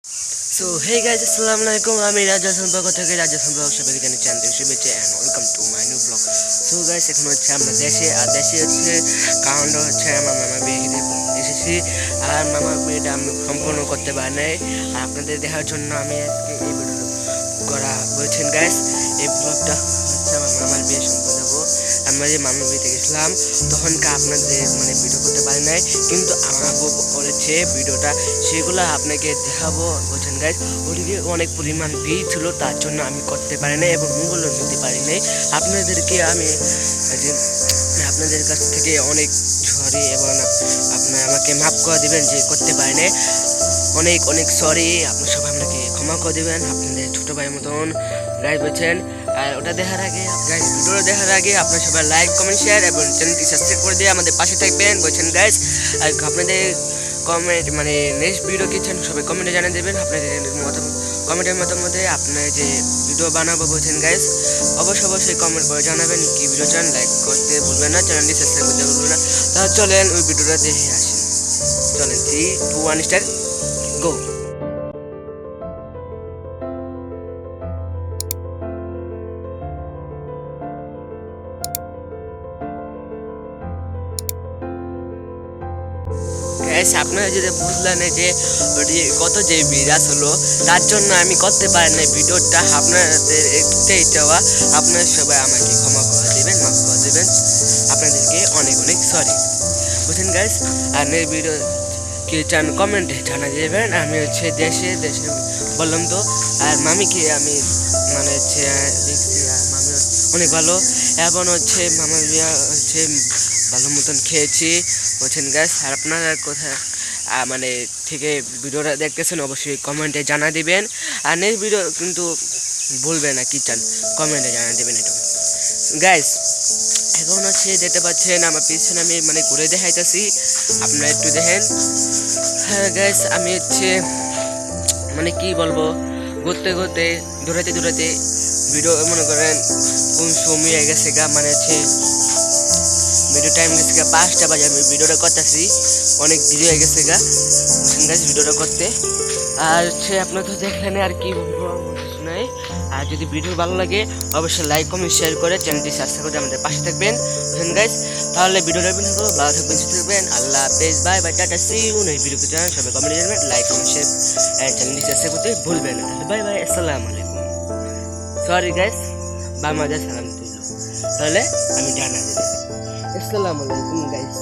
So hey guys, আসসালামু আলাইকুম। আমি রাজা সম্পর্ক থেকে রাজা সম্পর্ক সবাইকে জানাই চ্যানেল শুভেচ্ছা and welcome to my new blog. So guys, এখন হচ্ছে আমরা দেশে, আর দেশে হচ্ছে কারণটা হচ্ছে আমার মামা বিয়ে এসেছি। আর মামার বিয়েটা আমি সম্পূর্ণ করতে পারি নাই, আর আপনাদের দেখার জন্য আমি আজকে এই ভিডিও করা বলছেন গাইস। এই ব্লগটা হচ্ছে আমার মামার বিয়ে সম্পূর্ণ দেবো। আমরা যে মামার বিয়েতে গেছিলাম তখনকার আপনাদের ভিডিও করতে পারি নাই, কিন্তু আমার আব্বু করেছে ভিডিওটা, সেগুলো আপনাকে দেখাবো বলছেন গাইস। ওদিকে অনেক পরিমাণ ভিড় ছিল, তার জন্য আমি করতে পারি নাই এবং মোবাইলও নিতে পারি নাই। আপনাদেরকে আমি আপনাদের কাছ থেকে অনেক সরি, এবং আপনারা আমাকে মাফ করে দেবেন যে করতে পারি নাই। অনেক অনেক সরি, আপনার সবাই আমাকে ক্ষমা করে দেবেন, আপনাদের ছোটো ভাইয়ের মতন গাইজ বলছেন। আর ওটা দেখার আগে গাইজ, ভিডিওটা দেখার আগে আপনার সবাই লাইক কমেন্ট শেয়ার এবং চ্যানেলটি সাবস্ক্রাইব করে দিয়ে আমাদের পাশে থাকবেন বলছেন গাইজ। আর আপনাদের কমেন্ট নেক্সট ভিডিও কি চান সবাই কমেন্টে জানিয়ে দেবেন। আপনাদের কমেন্টের মধ্যে আপনার যে ভিডিও বানাবো বলছেন গাইজ, অবশ্যই কমেন্ট করে জানাবেন কি ভিডিও চান। লাইক করতে ভুলবেন না, চ্যানেলটি সাবস্ক্রাইব করতে ভুলবেন না। তাহলে চলেন ওই ভিডিওটা দেখে আসেন। চলেন 3, 2, 1 স্টার্ট, গো। আপনারা যদি বুঝলেন যে কত যে বিরাজ হলো, তার জন্য আমি করতে পারি না ভিডিওটা। আপনাদের একটাই চাওয়া, আপনারা সবাই আমাকে ক্ষমা করে দেবেন, মাফ করে দেবেন। আপনাদেরকে অনেক অনেক সরি বুঝছেন গাইস। আর এই ভিডিও কি চান কমেন্টে জানা দেবেন। আমি হচ্ছে দেশে বললাম তো। আর মামিকে আমি হচ্ছে দেখছি, মামি অনেক ভালো, এবং হচ্ছে মামার বিয়া হচ্ছে ভালো মতন খেয়েছি বলছেন গাইস। আর আপনারা কোথায় থেকে ভিডিওটা দেখতেছেন অবশ্যই কমেন্টে জানা দিবেন। আর নেক্সট ভিডিও কিন্তু ভুলবেন না, কি চান কমেন্টে জানা দেবেন এটা গাইস। এখন হচ্ছে দেখতে পাচ্ছেন আমার পিছনে আমি ঘুরে দেখাইতেছি, আপনারা একটু দেখেন। হ্যাঁ গাইস, আমি হচ্ছে কি বলবো, ঘুরতে দৌড়াতে ভিডিও মনে করেন কোন সময় হয়ে গেছে গা, হচ্ছে ভিডিও টাইম গেছে গা 5টা বাজে। আমি ভিডিওটা করতেছি, অনেক দেরি হয়ে গেছে গা গাইস ভিডিওটা করতে। আর হচ্ছে আপনারা তো দেখলেন, আর কি বলবো কিছু নাই। আর যদি ভিডিও ভালো লাগে অবশ্যই লাইক কমেন্ট শেয়ার করে চ্যানেলটি সাবস্ক্রাইব করে আমাদের পাশে থাকবেন বুঝলেন গাইস। তাহলে ভিডিওটা ভালো থাকবেন, সুস্থ থাকবেন। আল্লাহ হাফেজ, বাই বাই, টাটা, সি ইউ। নেক্সট ভিডিও জানান সবাই কমেন্টে জানাবেন, লাইক কমেন্ট শেয়ার চ্যানেলটি সাবস্ক্রাইব করতে ভুলবেন না। বাই বাই, আসসালামু আলাইকুম। সরি গাইস, বাংলাদেশ সালাম দিল, তাহলে আমি জানা দেব। আসসালামু আলাইকুম গাইস।